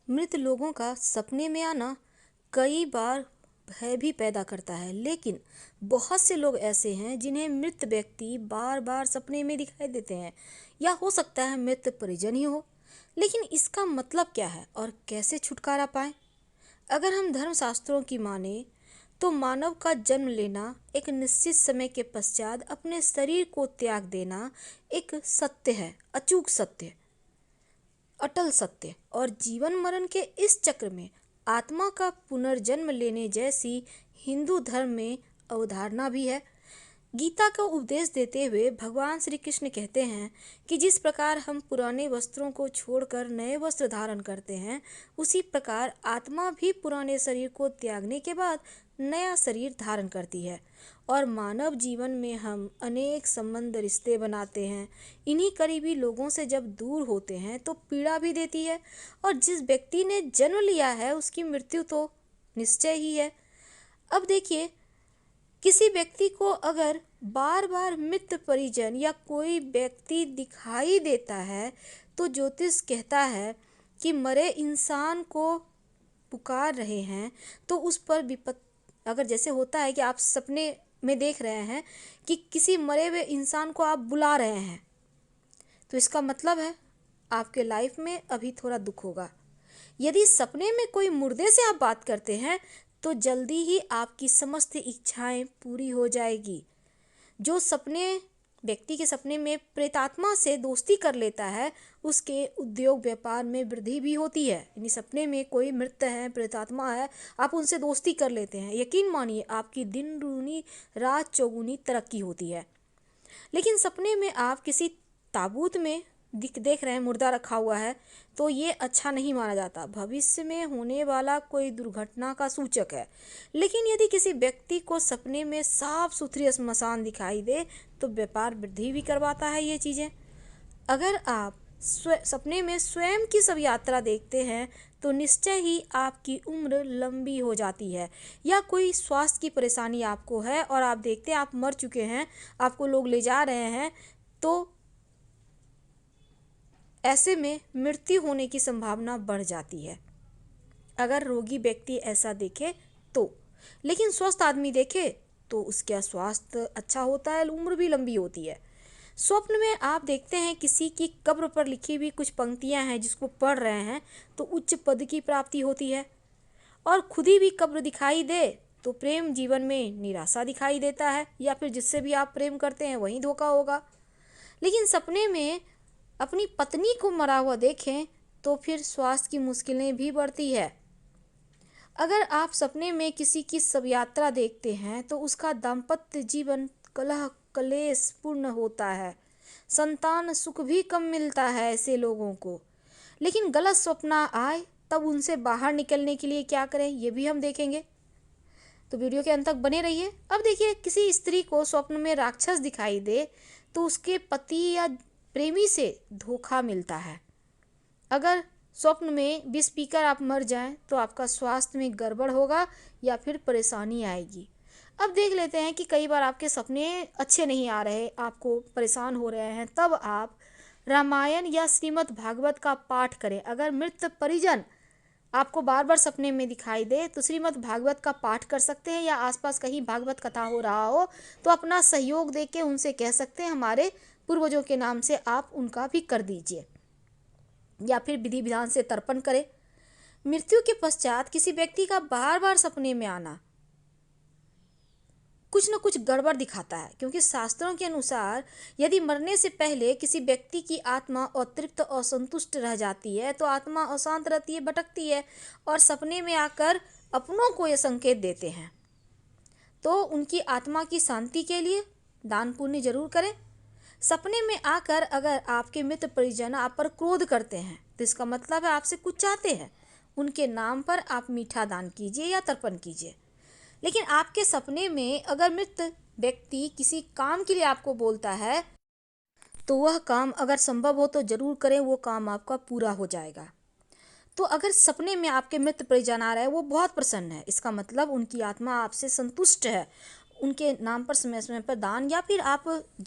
मृत लोगों का सपने में आना कई बार भय भी पैदा करता है, लेकिन बहुत से लोग ऐसे हैं जिन्हें मृत व्यक्ति बार बार सपने में दिखाई देते हैं, या हो सकता है मृत परिजन ही हो। लेकिन इसका मतलब क्या है और कैसे छुटकारा पाएं? अगर हम धर्मशास्त्रों की माने तो मानव का जन्म लेना, एक निश्चित समय के पश्चात अपने शरीर को त्याग देना एक सत्य है, अचूक सत्य, अटल सत्य। और जीवन मरण के इस चक्र में आत्मा का पुनर्जन्म लेने जैसी हिंदू धर्म में अवधारणा भी है। गीता का उपदेश देते हुए भगवान श्री कृष्ण कहते हैं कि जिस प्रकार हम पुराने वस्त्रों को छोड़कर नए वस्त्र धारण करते हैं, उसी प्रकार आत्मा भी पुराने शरीर को त्यागने के बाद नया शरीर धारण करती है। और मानव जीवन में हम अनेक संबंध रिश्ते बनाते हैं। इन्हीं करीबी लोगों से जब दूर होते हैं तो पीड़ा भी देती है, और जिस व्यक्ति ने जन्म लिया है उसकी मृत्यु तो निश्चय ही है। अब देखिए, किसी व्यक्ति को अगर बार बार मृत परिजन या कोई व्यक्ति दिखाई देता है तो ज्योतिष कहता है कि मरे इंसान को पुकार रहे हैं, तो उस पर विपत अगर जैसे होता है कि आप सपने में देख रहे हैं कि किसी मरे हुए इंसान को आप बुला रहे हैं, तो इसका मतलब है आपके लाइफ में अभी थोड़ा दुख होगा। यदि सपने में कोई मुर्दे से आप बात करते हैं तो जल्दी ही आपकी समस्त इच्छाएं पूरी हो जाएगी। जो सपने व्यक्ति के सपने में प्रेतात्मा से दोस्ती कर लेता है, उसके उद्योग व्यापार में वृद्धि भी होती है। यानी सपने में कोई मृत है, प्रेतात्मा है, आप उनसे दोस्ती कर लेते हैं, यकीन मानिए आपकी दिन दूनी रात चौगुनी तरक्की होती है। लेकिन सपने में आप किसी ताबूत में देख रहे हैं, मुर्दा रखा हुआ है, तो ये अच्छा नहीं माना जाता, भविष्य में होने वाला कोई दुर्घटना का सूचक है। लेकिन यदि किसी व्यक्ति को सपने में साफ सुथरी स्मशान दिखाई दे तो व्यापार वृद्धि भी करवाता है ये चीज़ें। अगर आप सपने में स्वयं की सब यात्रा देखते हैं तो निश्चय ही आपकी उम्र लंबी हो जाती है, या कोई स्वास्थ्य की परेशानी आपको है और आप देखते हैं आप मर चुके हैं, आपको लोग ले जा रहे हैं, तो ऐसे में मृत्यु होने की संभावना बढ़ जाती है अगर रोगी व्यक्ति ऐसा देखे तो। लेकिन स्वस्थ आदमी देखे तो उसका स्वास्थ्य अच्छा होता है, उम्र भी लंबी होती है। स्वप्न में आप देखते हैं किसी की कब्र पर लिखी हुई कुछ पंक्तियां हैं जिसको पढ़ रहे हैं तो उच्च पद की प्राप्ति होती है, और खुद ही भी कब्र दिखाई दे तो प्रेम जीवन में निराशा दिखाई देता है, या फिर जिससे भी आप प्रेम करते हैं वही धोखा होगा। लेकिन सपने में अपनी पत्नी को मरा हुआ देखें तो फिर स्वास्थ्य की मुश्किलें भी बढ़ती है। अगर आप सपने में किसी की शव यात्रा देखते हैं तो उसका दाम्पत्य जीवन कलह कलेश पूर्ण होता है, संतान सुख भी कम मिलता है ऐसे लोगों को। लेकिन गलत स्वप्न आए तब उनसे बाहर निकलने के लिए क्या करें, ये भी हम देखेंगे, तो वीडियो के अंत तक बने रहिए। अब देखिए, किसी स्त्री को स्वप्न में राक्षस दिखाई दे तो उसके पति या प्रेमी से धोखा मिलता है। अगर स्वप्न में विष पीकर आप मर जाएं तो आपका स्वास्थ्य में गड़बड़ होगा या फिर परेशानी आएगी। अब देख लेते हैं कि कई बार आपके सपने अच्छे नहीं आ रहे, आपको परेशान हो रहे हैं, तब आप रामायण या श्रीमद् भागवत का पाठ करें। अगर मृत परिजन आपको बार बार सपने में दिखाई दे तो श्रीमद् भागवत का पाठ कर सकते हैं, या आसपास कहीं भागवत कथा हो रहा हो तो अपना सहयोग दे के उनसे कह सकते हैं हमारे पूर्वजों के नाम से आप उनका भी कर दीजिए, या फिर विधि विधान से तर्पण करें। मृत्यु के पश्चात किसी व्यक्ति का बार बार सपने में आना कुछ न कुछ गड़बड़ दिखाता है, क्योंकि शास्त्रों के अनुसार यदि मरने से पहले किसी व्यक्ति की आत्मा अतृप्त और असंतुष्ट रह जाती है तो आत्मा अशांत रहती है, भटकती है, और सपने में आकर अपनों को ये संकेत देते हैं। तो उनकी आत्मा की शांति के लिए दान पुण्य जरूर करें। सपने में आकर अगर आपके मित्र परिजन आप पर क्रोध करते हैं तो इसका मतलब है आपसे कुछ चाहते हैं, उनके नाम पर आप मीठा दान कीजिए या तर्पण कीजिए। लेकिन आपके सपने में अगर मृत व्यक्ति किसी काम के लिए आपको बोलता है तो वह काम अगर संभव हो तो जरूर करें, वो काम आपका पूरा हो जाएगा। तो अगर सपने में आपके मृत परिजन आ रहे हैं, वो बहुत प्रसन्न है, इसका मतलब उनकी आत्मा आपसे संतुष्ट है, उनके नाम पर समय समय पर दान, या फिर आप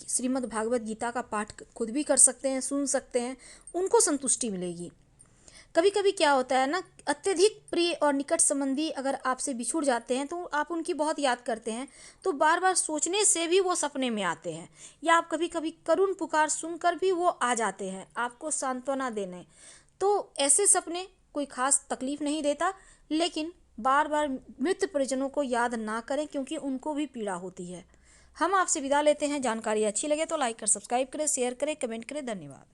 श्रीमद् भागवत गीता का पाठ खुद भी कर सकते हैं, सुन सकते हैं, उनको संतुष्टि मिलेगी। कभी कभी क्या होता है ना, अत्यधिक प्रिय और निकट संबंधी अगर आपसे बिछुड़ जाते हैं तो आप उनकी बहुत याद करते हैं, तो बार बार सोचने से भी वो सपने में आते हैं, या आप कभी कभी करुण पुकार सुनकर भी वो आ जाते हैं आपको सांत्वना देने। तो ऐसे सपने कोई खास तकलीफ नहीं देता, लेकिन बार बार मृत परिजनों को याद ना करें क्योंकि उनको भी पीड़ा होती है। हम आपसे विदा लेते हैं। जानकारी अच्छी लगे तो लाइक कर सब्सक्राइब करें, शेयर करें, कमेंट करें। धन्यवाद।